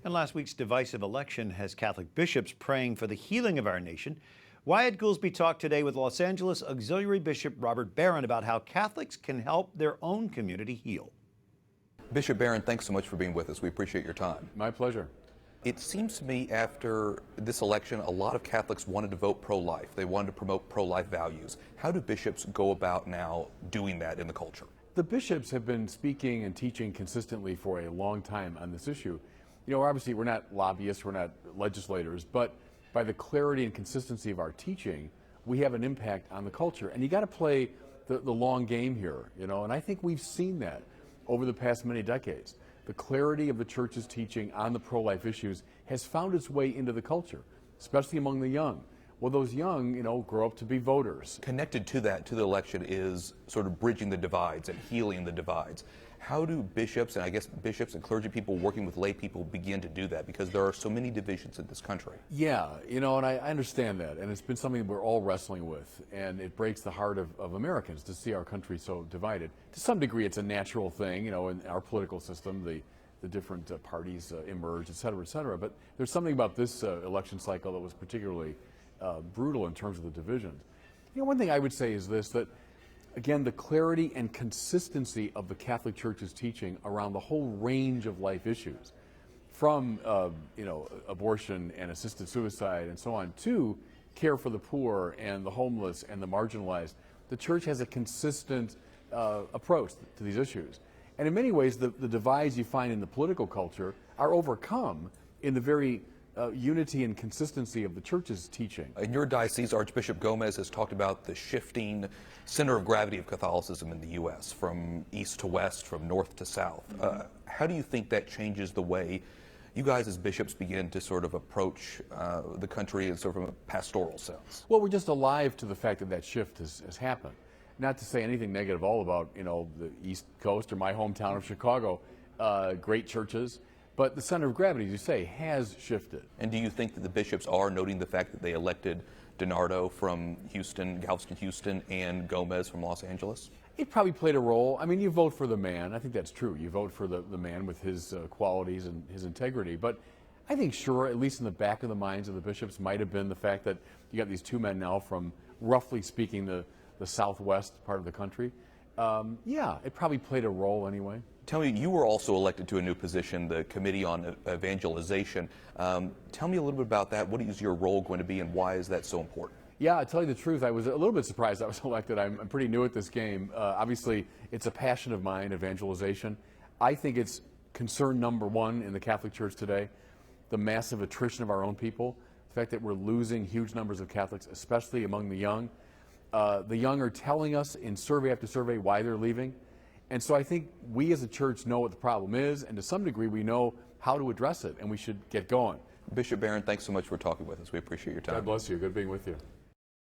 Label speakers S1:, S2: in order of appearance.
S1: And last week's divisive election has Catholic bishops praying for the healing of our nation. Wyatt Goolsby talked today with Los Angeles Auxiliary Bishop Robert Barron about how Catholics can help their own community heal.
S2: Bishop Barron, thanks so much for being with us. We appreciate your time.
S3: My pleasure.
S2: It seems to me after this election, a lot of Catholics wanted to vote pro-life. They wanted to promote pro-life values. How do bishops go about now doing that in the culture?
S3: The bishops have been speaking and teaching consistently for a long time on this issue. You know, obviously we're not lobbyists, we're not legislators, but by the clarity and consistency of our teaching, we have an impact on the culture. And you got to play the long game here, you know, and I think we've seen that over the past many decades. The clarity of the church's teaching on the pro-life issues has found its way into the culture, especially among the young. Well, those young, you know, grow up to be voters.
S2: Connected to that, to the election, is sort of bridging the divides and healing the divides. How do bishops, and I guess bishops and clergy people working with lay people, begin to do that? Because there are so many divisions in this country.
S3: Yeah, you know, and I understand that, and it's been something we're all wrestling with, and it breaks the heart of Americans to see our country so divided. To some degree, it's a natural thing, you know, in our political system, the different parties emerge, et cetera, but there's something about this election cycle that was particularly brutal in terms of the divisions. You know, one thing I would say is this, that again, the clarity and consistency of the Catholic Church's teaching around the whole range of life issues, from you know, abortion and assisted suicide and so on, to care for the poor and the homeless and the marginalized. The Church has a consistent approach to these issues. And in many ways, the divides you find in the political culture are overcome in the very unity and consistency of the Church's teaching.
S2: In your diocese, Archbishop Gomez has talked about the shifting center of gravity of Catholicism in the U.S., from east to west, from north to south. How do you think that changes the way you guys as bishops begin to sort of approach the country in sort of a pastoral sense?
S3: Well, we're just alive to the fact that that shift has happened. Not to say anything negative all about, you know, the East Coast or my hometown of Chicago, great churches. But the center of gravity, as you say, has shifted.
S2: And do you think that the bishops are noting the fact that they elected DiNardo from Houston, Galveston, Houston, and Gomez from Los Angeles?
S3: It probably played a role. I mean, you vote for the man. I think that's true. You vote for the man with his qualities and his integrity. But I think, sure, at least in the back of the minds of the bishops, might have been the fact that you got these two men now from, roughly speaking, the southwest part of the country. Yeah, it probably played a role anyway.
S2: Tell me, you were also elected to a new position, the Committee on Evangelization. Tell me a little bit about that. What is your role going to be, and why is that so important?
S3: Yeah, I'll tell you the truth, I was a little bit surprised I was elected. I'm pretty new at this game. Obviously, it's a passion of mine, evangelization. I think it's concern number one in the Catholic Church today, the massive attrition of our own people, the fact that we're losing huge numbers of Catholics, especially among the young. The young are telling us in survey after survey why they're leaving. And so I think we as a church know what the problem is, and to some degree we know how to address it, and we should get going.
S2: Bishop Barron, thanks so much for talking with us. We appreciate your time.
S3: God bless you. Good being with you.